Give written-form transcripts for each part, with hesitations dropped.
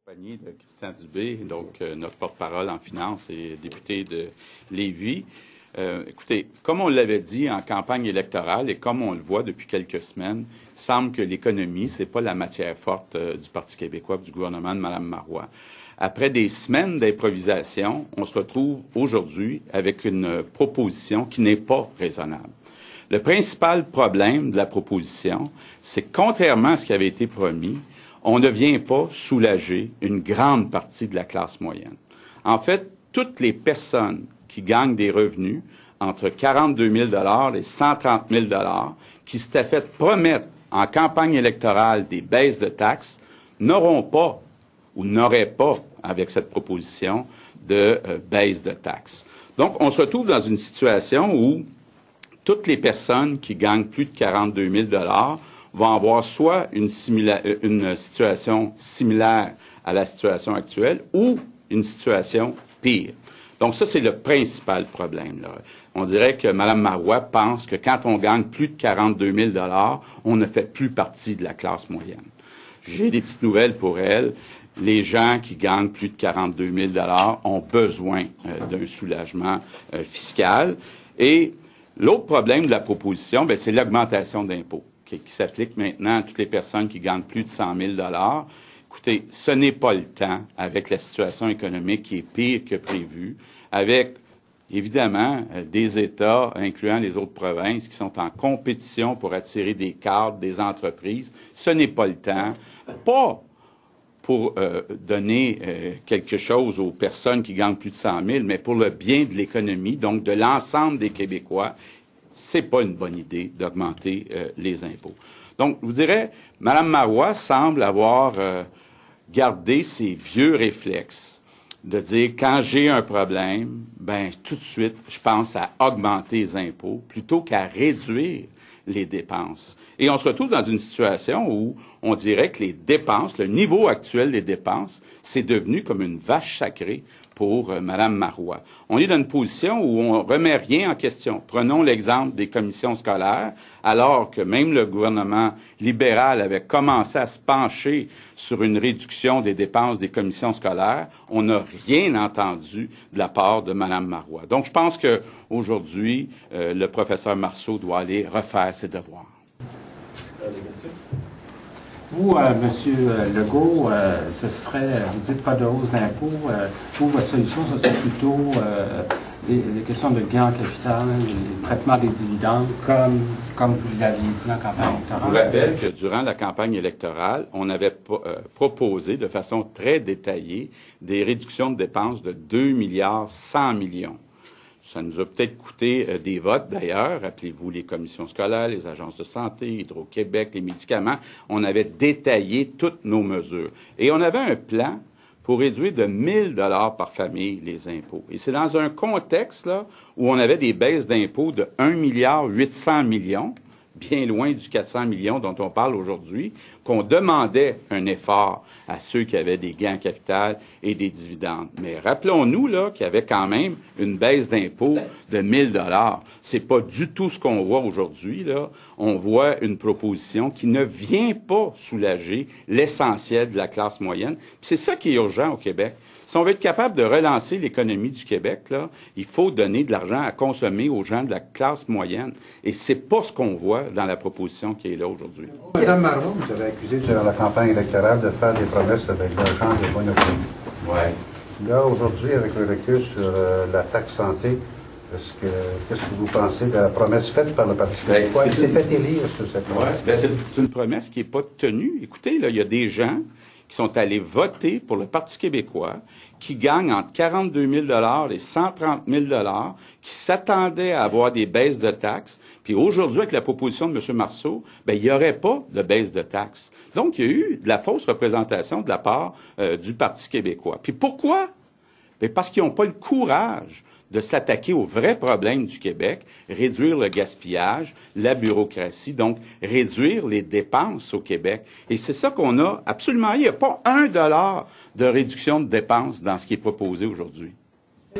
Accompagné de Christian Dubé, donc notre porte-parole en finance et député de Lévis. Écoutez, comme on l'avait dit en campagne électorale et comme on le voit depuis quelques semaines, il semble que l'économie, c'est pas la matière forte du Parti québécois, du gouvernement de Mme Marois. Après des semaines d'improvisation, on se retrouve aujourd'hui avec une proposition qui n'est pas raisonnable. Le principal problème de la proposition, c'est que contrairement à ce qui avait été promis, on ne vient pas soulager une grande partie de la classe moyenne. En fait, toutes les personnes qui gagnent des revenus entre 42 000 $ et 130 000 $, qui s'étaient fait promettre en campagne électorale des baisses de taxes, n'auront pas ou n'auraient pas, avec cette proposition, de baisse de taxes. Donc, on se retrouve dans une situation où toutes les personnes qui gagnent plus de 42 000 $ vont avoir soit une situation similaire à la situation actuelle ou une situation pire. Donc ça, c'est le principal problème, là. On dirait que Mme Marois pense que quand on gagne plus de 42 000 $, on ne fait plus partie de la classe moyenne. J'ai des petites nouvelles pour elle. Les gens qui gagnent plus de 42 000 $ ont besoin d'un soulagement fiscal. Et l'autre problème de la proposition, bien, c'est l'augmentation d'impôts qui s'applique maintenant à toutes les personnes qui gagnent plus de 100 000 $. Écoutez, ce n'est pas le temps, avec la situation économique qui est pire que prévu, avec, évidemment, des États, incluant les autres provinces, qui sont en compétition pour attirer des cadres, des entreprises. Ce n'est pas le temps, pas pour donner quelque chose aux personnes qui gagnent plus de 100 000, mais pour le bien de l'économie, donc de l'ensemble des Québécois. C'est pas une bonne idée d'augmenter les impôts. Donc, je vous dirais, Mme Marois semble avoir gardé ses vieux réflexes de dire, quand j'ai un problème, ben tout de suite, je pense à augmenter les impôts plutôt qu'à réduire les dépenses. Et on se retrouve dans une situation où on dirait que les dépenses, le niveau actuel des dépenses, c'est devenu comme une vache sacrée pour Mme Marois. On est dans une position où on ne remet rien en question. Prenons l'exemple des commissions scolaires, alors que même le gouvernement libéral avait commencé à se pencher sur une réduction des dépenses des commissions scolaires. On n'a rien entendu de la part de Mme Marois. Donc, je pense qu'aujourd'hui, le professeur Marceau doit aller refaire ses devoirs. Vous, M. Legault, ce serait, vous dites pas de hausse d'impôts, vous, votre solution, ce serait plutôt les questions de gain en capital, le traitement des dividendes, comme vous l'aviez dit en campagne électorale. Je vous rappelle que durant la campagne électorale, on avait proposé de façon très détaillée des réductions de dépenses de 2 milliards 100 millions. Ça nous a peut-être coûté des votes, d'ailleurs. Rappelez-vous les commissions scolaires, les agences de santé, Hydro-Québec, les médicaments. On avait détaillé toutes nos mesures. Et on avait un plan pour réduire de 1 000 $ par famille les impôts. Et c'est dans un contexte là où on avait des baisses d'impôts de 1 milliard 800 millions, bien loin du 400 millions dont on parle aujourd'hui, qu'on demandait un effort à ceux qui avaient des gains en capital et des dividendes. Mais rappelons-nous là qu'il y avait quand même une baisse d'impôts de 1 000 $. C'est pas du tout ce qu'on voit aujourd'hui, là. On voit une proposition qui ne vient pas soulager l'essentiel de la classe moyenne. Puis c'est ça qui est urgent au Québec. Si on veut être capable de relancer l'économie du Québec, là, il faut donner de l'argent à consommer aux gens de la classe moyenne. Et c'est pas ce qu'on voit dans la proposition qui est là aujourd'hui. Mme Marois, vous avez accusé durant la campagne électorale de faire des promesses avec l'argent de bonhomie. Oui. Là, aujourd'hui, avec le recul sur la taxe santé, qu'est-ce que vous pensez de la promesse faite par le Parti québécois? Il s'est fait élire sur cette promesse. Ouais. C'est une promesse qui n'est pas tenue. Écoutez, là, il y a des gens qui sont allés voter pour le Parti québécois, qui gagnent entre 42 000 $ et 130 000 $, qui s'attendaient à avoir des baisses de taxes. Puis aujourd'hui, avec la proposition de M. Marceau, ben il n'y aurait pas de baisse de taxes. Donc, il y a eu de la fausse représentation de la part du Parti québécois. Puis pourquoi? Ben parce qu'ils n'ont pas le courage de s'attaquer aux vrais problèmes du Québec, réduire le gaspillage, la bureaucratie, donc réduire les dépenses au Québec. Et c'est ça qu'on a absolument. Il n'y a pas $1 de réduction de dépenses dans ce qui est proposé aujourd'hui.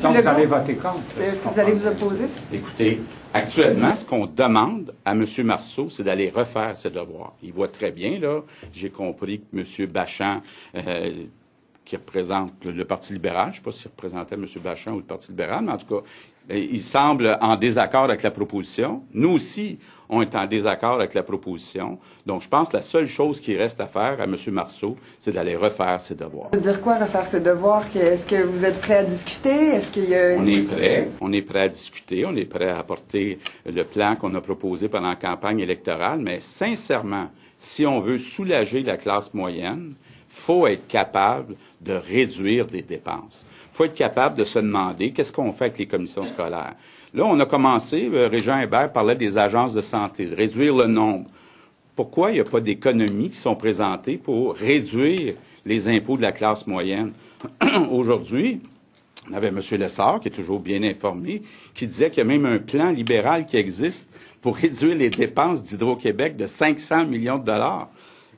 Donc, vous avez voté contre. Est-ce que vous allez vous opposer? Écoutez, actuellement, ce qu'on demande à M. Marceau, c'est d'aller refaire ses devoirs. Il voit très bien, là, j'ai compris que M. Bachand qui représente le Parti libéral. Je ne sais pas s'il représentait M. Bachand ou le Parti libéral, mais en tout cas, il semble en désaccord avec la proposition. Nous aussi, on est en désaccord avec la proposition. Donc, je pense que la seule chose qui reste à faire à M. Marceau, c'est d'aller refaire ses devoirs. Ça veut dire quoi, refaire ses devoirs? Est-ce que vous êtes prêt à discuter? Est-ce qu'il y a... On est prêt à discuter, on est prêt à apporter le plan qu'on a proposé pendant la campagne électorale, mais sincèrement, si on veut soulager la classe moyenne, faut être capable de réduire des dépenses. Faut être capable de se demander qu'est-ce qu'on fait avec les commissions scolaires. Là, on a commencé, Régent Hébert parlait des agences de santé, de réduire le nombre. Pourquoi il n'y a pas d'économies qui sont présentées pour réduire les impôts de la classe moyenne? Aujourd'hui, on avait M. Lessard, qui est toujours bien informé, qui disait qu'il y a même un plan libéral qui existe pour réduire les dépenses d'Hydro-Québec de 500 millions de dollars.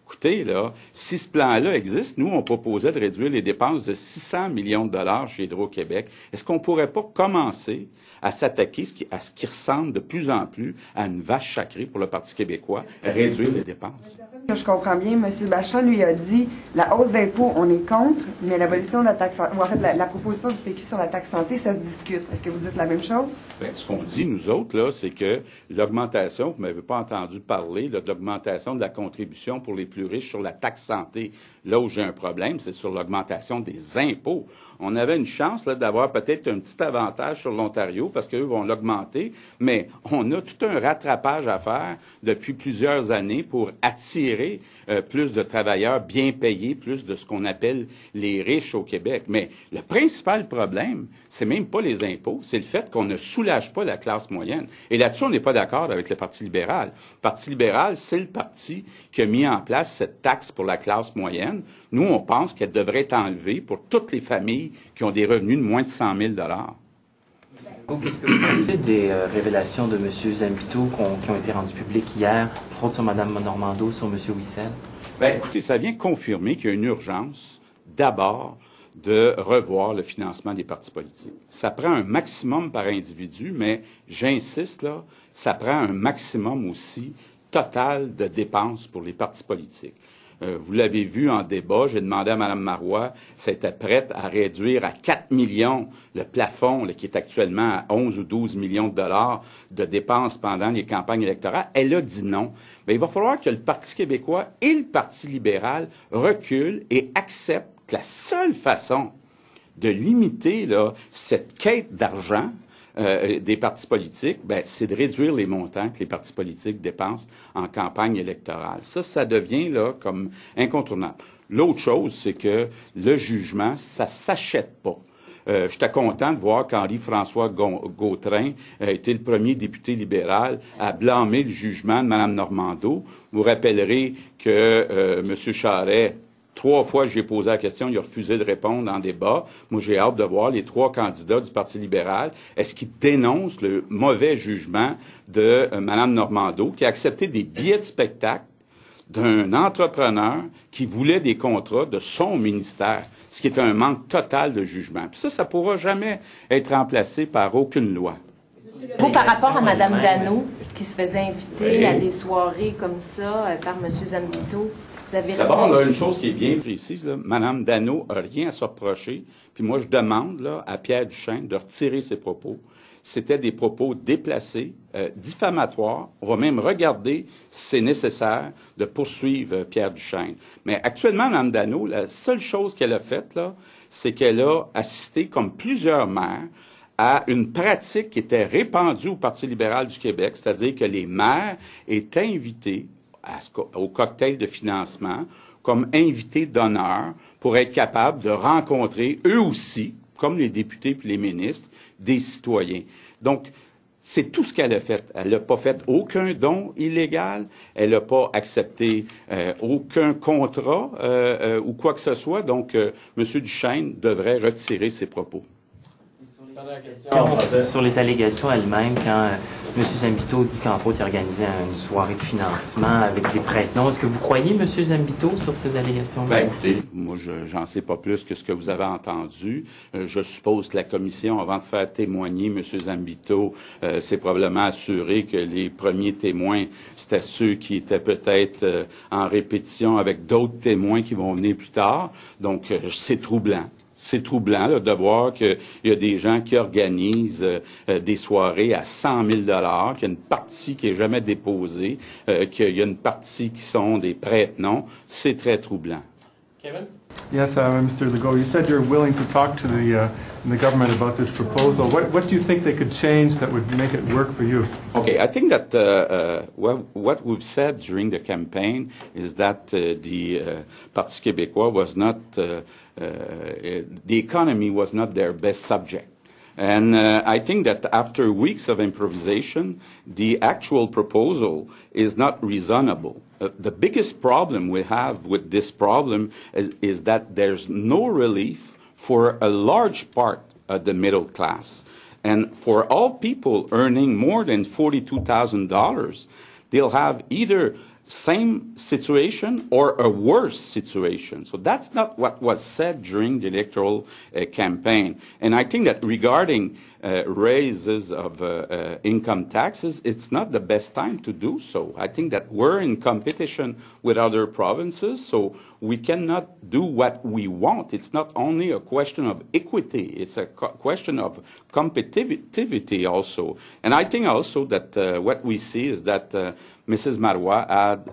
Écoutez, là, si ce plan-là existe, nous, on proposait de réduire les dépenses de 600 millions de dollars chez Hydro-Québec. Est-ce qu'on ne pourrait pas commencer à s'attaquer à ce qui ressemble de plus en plus à une vache sacrée pour le Parti québécois, réduire les dépenses? Je comprends bien, M. Bachand lui a dit la hausse d'impôts, on est contre, mais l'abolition de la taxe, ou en fait la proposition du PQ sur la taxe santé, ça se discute. Est-ce que vous dites la même chose? Bien, ce qu'on dit, nous autres, là, c'est que l'augmentation, vous ne m'avez pas entendu parler, là, de l'augmentation de la contribution pour les plus riches sur la taxe santé. Là où j'ai un problème, c'est sur l'augmentation des impôts. On avait une chance là, d'avoir peut-être un petit avantage sur l'Ontario parce qu'eux vont l'augmenter, mais on a tout un rattrapage à faire depuis plusieurs années pour attirer plus de travailleurs bien payés, plus de ce qu'on appelle les riches au Québec. Mais le principal problème, c'est même pas les impôts, c'est le fait qu'on ne soulage pas la classe moyenne. Et là-dessus, on n'est pas d'accord avec le Parti libéral. Le Parti libéral, c'est le parti qui a mis en place cette taxe pour la classe moyenne. Nous, on pense qu'elle devrait être enlevée pour toutes les familles qui ont des revenus de moins de 100 000 $. Qu'est-ce que vous pensez des révélations de M. Zambito qui ont été rendues publiques hier, entre autres sur Mme Normando, sur M. Wissel? Bien, écoutez, ça vient confirmer qu'il y a une urgence, d'abord, de revoir le financement des partis politiques. Ça prend un maximum par individu, mais j'insiste, là, ça prend un maximum aussi total de dépenses pour les partis politiques. Vous l'avez vu en débat, j'ai demandé à Mme Marois si elle était prête à réduire à 4 millions le plafond là, qui est actuellement à 11 ou 12 millions de dollars de dépenses pendant les campagnes électorales. Elle a dit non. Mais il va falloir que le Parti québécois et le Parti libéral reculent et acceptent que la seule façon de limiter là, cette quête d'argent des partis politiques, ben, c'est de réduire les montants que les partis politiques dépensent en campagne électorale. Ça devient là comme incontournable. L'autre chose, c'est que le jugement, ça s'achète pas. J'étais content de voir qu'Henri-François Gautrin a été le premier député libéral à blâmer le jugement de Mme Normando. Vous rappellerez que M. Charest, 3 fois, j'ai posé la question, il a refusé de répondre en débat. Moi, j'ai hâte de voir les 3 candidats du Parti libéral. Est-ce qu'ils dénoncent le mauvais jugement de Mme Normando, qui a accepté des billets de spectacle d'un entrepreneur qui voulait des contrats de son ministère, ce qui est un manque total de jugement. Puis ça pourra jamais être remplacé par aucune loi. Par rapport à Mme Dano, qui se faisait inviter à des soirées comme ça par M. Zambito, vous avez répondu... D'abord, là, une chose qui est bien précise, là, Mme Dano n'a rien à se reprocher. Puis moi, je demande là, à Pierre Duchesne de retirer ses propos. C'était des propos déplacés, diffamatoires. On va même regarder si c'est nécessaire de poursuivre Pierre Duchesne. Mais actuellement, Mme Dano, la seule chose qu'elle a faite, là, c'est qu'elle a assisté, comme plusieurs maires, à une pratique qui était répandue au Parti libéral du Québec, c'est-à-dire que les maires étaient invités au cocktail de financement comme invités d'honneur pour être capables de rencontrer eux aussi, comme les députés puis les ministres, des citoyens. Donc, c'est tout ce qu'elle a fait. Elle n'a pas fait aucun don illégal, elle n'a pas accepté aucun contrat ou quoi que ce soit. Donc, M. Duchesne devrait retirer ses propos. Sur les allégations elles-mêmes, quand M. Zambito dit qu'entre autres, il organisait une soirée de financement avec des prête-noms. Est-ce que vous croyez M. Zambito sur ces allégations-là? Ben, écoutez, moi, j'en sais pas plus que ce que vous avez entendu. Je suppose que la commission, avant de faire témoigner M. Zambito, s'est probablement assuré que les premiers témoins, c'était ceux qui étaient peut-être en répétition avec d'autres témoins qui vont venir plus tard. Donc, c'est troublant. C'est troublant là, de voir qu'il y a des gens qui organisent des soirées à 100 000 $, qu'il y a une partie qui est jamais déposée, qu'il y a une partie qui sont des prête-noms. C'est très troublant. Kevin? Yes, Mr. Legault, you said you're willing to talk to the government about this proposal. What do you think they could change that would make it work for you? Okay, I think that what we've said during the campaign is that the Parti québécois was not, the economy was not their best subject. And I think that after weeks of improvisation, the actual proposal is not reasonable. The biggest problem we have with this problem is that there's no relief for a large part of the middle class. And for all people earning more than $42,000, they'll have either same situation or a worse situation. So that's not what was said during the electoral campaign. And I think that regarding raises of income taxes, it's not the best time to do so. I think that we're in competition with other provinces, so we cannot do what we want. It's not only a question of equity, it's a question of competitivity also. And I think also that what we see is that Mrs. Marois had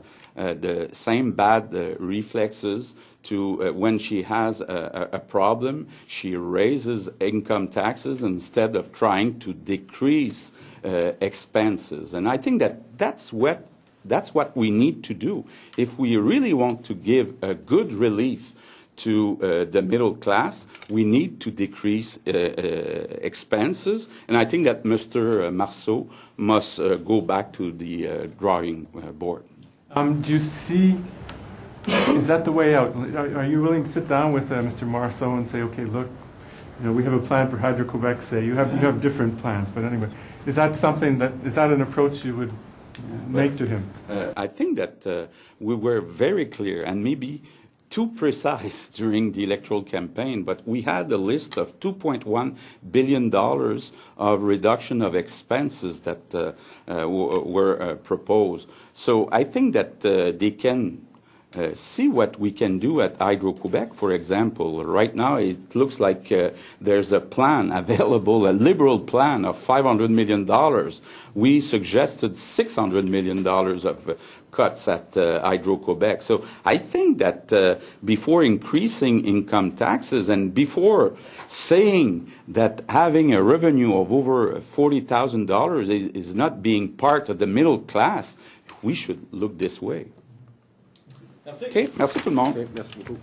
the same bad reflexes to when she has a problem, she raises income taxes instead of trying to decrease expenses. And I think that that's what we need to do. If we really want to give a good relief to the middle class, we need to decrease expenses. And I think that Mr. Marceau must go back to the drawing board. Do you see, is that the way out? Are you willing to sit down with Mr. Marceau and say, okay, look, you know, we have a plan for Hydro-Quebec, say, you have different plans, but anyway, is that an approach you would make to him? I think that we were very clear and maybe too precise during the electoral campaign, but we had a list of $2.1 billion of reduction of expenses that were proposed. So I think that they can see what we can do at Hydro-Quebec, for example. Right now, it looks like there's a plan available, a liberal plan of $500 million. We suggested $600 million of cuts at Hydro-Quebec. So I think that before increasing income taxes and before saying that having a revenue of over $40,000 is not being part of the middle class, we should look this way. Merci. OK, merci tout le monde. Okay, merci beaucoup.